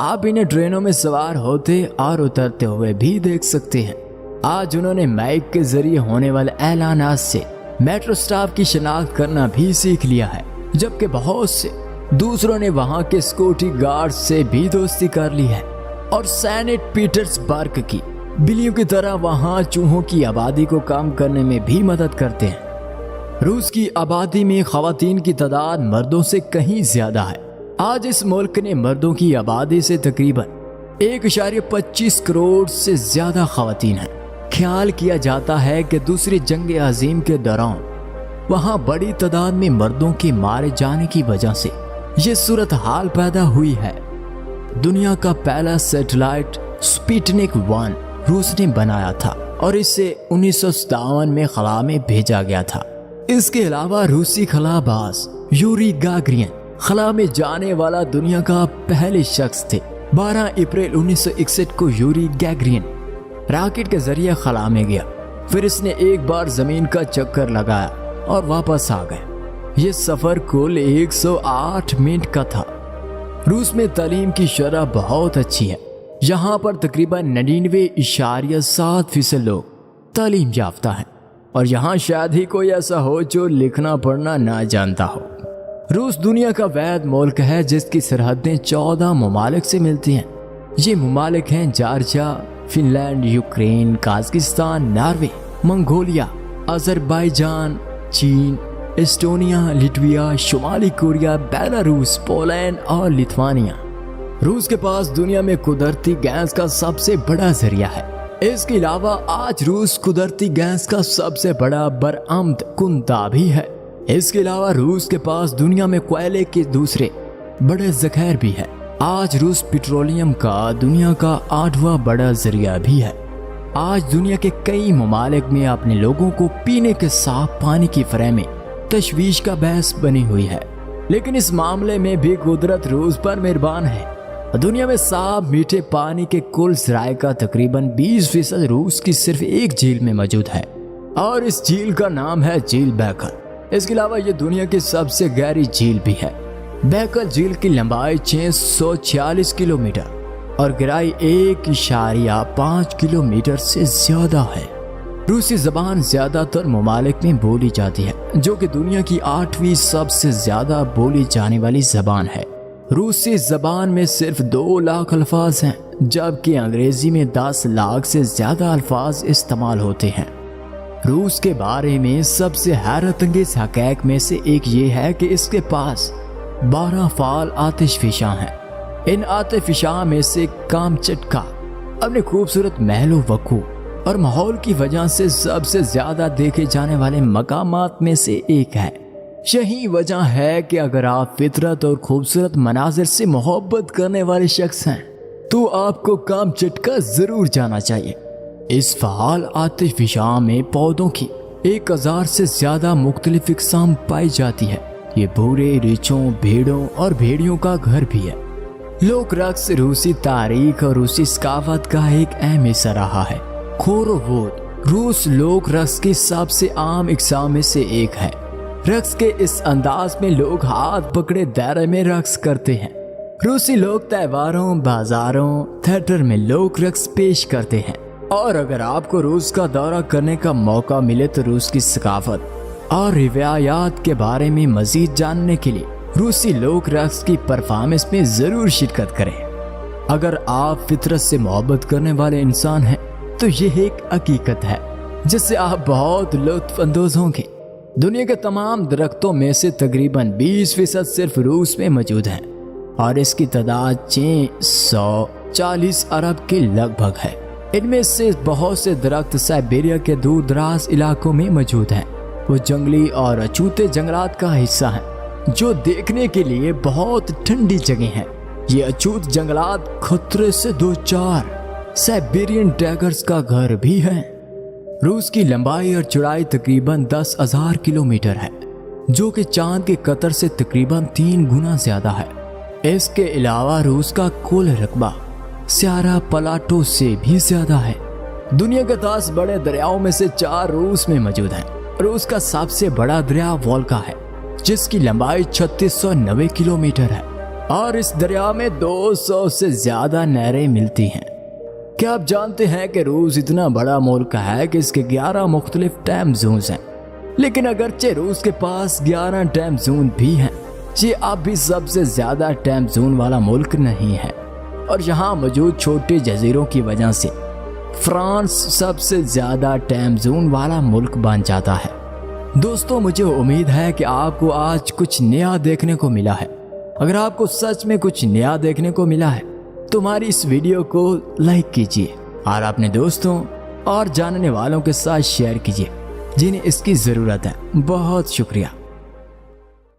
آپ انہیں ٹرینوں میں سوار ہوتے اور اترتے ہوئے بھی دیکھ سکتے ہیں۔ آج انہوں نے مائک کے ذریعے ہونے والے اعلانات سے میٹرو سٹاف کی شناخت کرنا بھی سیکھ لیا ہے، جبکہ بہت سے دوسروں نے وہاں کے سیکورٹی گارڈ سے بھی دوستی کر لی ہے اور سینٹ پیٹرز برگ کی بلیوں کی طرح وہاں چوہوں کی آبادی کو کم کرنے میں بھی مدد کرتے ہیں۔ روس کی آبادی میں خواتین کی تعداد مردوں سے کہیں زیادہ ہے۔ آج اس ملک نے مردوں کی آبادی سے تقریباً 1.25 کروڑ سے زیادہ خواتین ہیں۔ خیال کیا جاتا ہے کہ دوسری جنگ عظیم کے دوران وہاں بڑی تعداد میں مردوں کے مارے جانے کی وجہ سے یہ صورتحال پیدا ہوئی ہے۔ دنیا کا پہلا سیٹلائٹ سپوتنک 1 روس نے بنایا تھا اور اسے 1957 میں خلا میں بھیجا گیا تھا۔ اس کے علاوہ روسی خلا باز یوری گاگرین خلا میں جانے والا دنیا کا پہلے شخص تھے۔ 12 اپریل 1961 کو یوری گاگرین راکٹ کے ذریعے خلا میں گیا، پھر اس نے ایک بار زمین کا چکر لگایا اور واپس آ گئے۔ یہ سفر کل 108 منٹ کا تھا۔ روس میں تعلیم کی شرح بہت اچھی ہے۔ یہاں پر تقریباً 99.7% لوگ تعلیم یافتہ ہیں، اور یہاں شاید ہی کوئی ایسا ہو جو لکھنا پڑھنا نہ جانتا ہو۔ روس دنیا کا واحد ملک ہے جس کی سرحدیں 14 ممالک سے ملتی ہیں۔ یہ ممالک ہیں Georgia, Finland, Ukraine, Kazakhstan, Norway, Mongolia, Azerbaijan, چین، ایسٹونیا، لٹویا، شمالی کوریا، بیلاروس، پولینڈ اور لتھوانیا۔ روس کے پاس دنیا میں قدرتی گیس کا سب سے بڑا ذریعہ ہے۔ اس کے علاوہ آج روس قدرتی گیس کا سب سے بڑا برآمد کنندہ بھی ہے۔ اس کے علاوہ روس کے پاس دنیا میں کوئلے کے دوسرے بڑے ذخائر بھی ہے۔ آج روس پیٹرولیم کا دنیا کا 8واں بڑا ذریعہ بھی ہے۔ آج دنیا کے کئی ممالک میں اپنے لوگوں کو پینے کے صاف پانی کی فراہمی تشویش کا باعث بنی ہوئی ہے، لیکن اس معاملے میں بھی قدرت روس پر مہربان ہے۔ دنیا میں صاف میٹھے پانی کے کل ذرائع کا تقریباً 20% روس کی صرف ایک جھیل میں موجود ہے، اور اس جھیل کا نام ہے جھیل بیکل۔ اس کے علاوہ یہ دنیا کی سب سے گہری جھیل بھی ہے۔ بیکل جھیل کی لمبائی 646 کلومیٹر اور گہرائی 1.5 کلومیٹر سے زیادہ ہے۔ روسی زبان زیادہ تر ممالک میں بولی جاتی ہے، جو کہ دنیا کی 8ویں سب سے زیادہ بولی جانے والی زبان ہے۔ روسی زبان میں صرف 2 لاکھ الفاظ ہیں، جبکہ انگریزی میں 10 لاکھ سے زیادہ الفاظ استعمال ہوتے ہیں۔ روس کے بارے میں سب سے حیرت انگیز حقائق میں سے ایک یہ ہے کہ اس کے پاس 12 فعال آتش فشاں ہیں۔ ان آتش فشاں میں سے کامچٹکا اپنے خوبصورت محل و وقوع اور ماحول کی وجہ سے سب سے زیادہ دیکھے جانے والے مقامات میں سے ایک ہے۔ یہی وجہ ہے کہ اگر آپ فطرت اور خوبصورت مناظر سے محبت کرنے والے شخص ہیں تو آپ کو کامچٹکا ضرور جانا چاہیے۔ اس فعال آتش فشاں میں پودوں کی 1000 سے زیادہ مختلف اقسام پائی جاتی ہے۔ یہ بھورے، ریچھوں، بھیڑوں اور بھیڑیوں کا گھر بھی ہے۔ لوک رقص روسی تاریخ اور روسی ثقافت کا ایک اہم حصہ رہا ہے۔ خوروود روس لوک رقص کی سب سے عام اقسام میں سے ایک ہے۔ رقص کے اس انداز میں لوگ ہاتھ پکڑے دائرے میں رقص کرتے ہیں۔ روسی لوگ تہواروں، بازاروں، تھیٹر میں لوک رقص پیش کرتے ہیں۔ اور اگر آپ کو روس کا دورہ کرنے کا موقع ملے تو روس کی ثقافت اور روایات کے بارے میں مزید جاننے کے لیے روسی لوک رقص کی پرفارمنس میں ضرور شرکت کریں۔ اگر آپ فطرت سے محبت کرنے والے انسان ہیں تو یہ ایک حقیقت ہے جس سے آپ بہت لطف اندوز ہوں گے۔ دنیا کے تمام درختوں میں سے تقریباً 20% صرف روس میں موجود ہیں، اور اس کی تعداد 640 ارب کے لگ بھگ ہے۔ ان میں سے بہت سے درخت سائبیریا کے دور دراز علاقوں میں موجود ہیں۔ وہ جنگلی اور اچھوتے جنگلات کا حصہ ہیں جو دیکھنے کے لیے بہت ٹھنڈی جگہ ہیں۔ یہ اچھوت جنگلات خطرے سے دوچار سائبیرین ٹائیگرز کا گھر بھی ہے۔ روس کی لمبائی اور چوڑائی تقریباً 10,000 کلومیٹر ہے، جو کہ چاند کے قطر سے تقریباً 3 گنا زیادہ ہے۔ اس کے علاوہ روس کا کل رقبہ سیارہ پلاٹو سے بھی زیادہ ہے۔ دنیا کے 10 بڑے دریاؤں میں سے 4 روس میں موجود ہیں۔ روس کا سب سے بڑا دریا وولگا ہے، جس کی لمبائی 3690 کلومیٹر ہے۔ اور اس دریا میں 200 سے زیادہ نہریں ملتی ہیں۔ کیا آپ جانتے ہیں کہ روس اتنا بڑا ملک ہے کہ اس کے 11 مختلف ٹائم زونز ہیں، لیکن اگرچہ روس کے پاس 11 ٹائم زون بھی ہیں، یہ اب بھی سب سے زیادہ ٹائم زون والا ملک نہیں ہے، اور یہاں موجود چھوٹے جزیروں کی وجہ سے فرانس سب سے زیادہ ٹائم زون والا ملک بن جاتا ہے۔ دوستو، مجھے امید ہے کہ آپ کو آج کچھ نیا دیکھنے کو ملا ہے۔ اگر آپ کو سچ میں کچھ نیا دیکھنے کو ملا ہے تو ہماری اس ویڈیو کو لائک کیجیے اور اپنے دوستوں اور جاننے والوں کے ساتھ شیئر کیجیے جنہیں اس کی ضرورت ہے۔ بہت شکریہ۔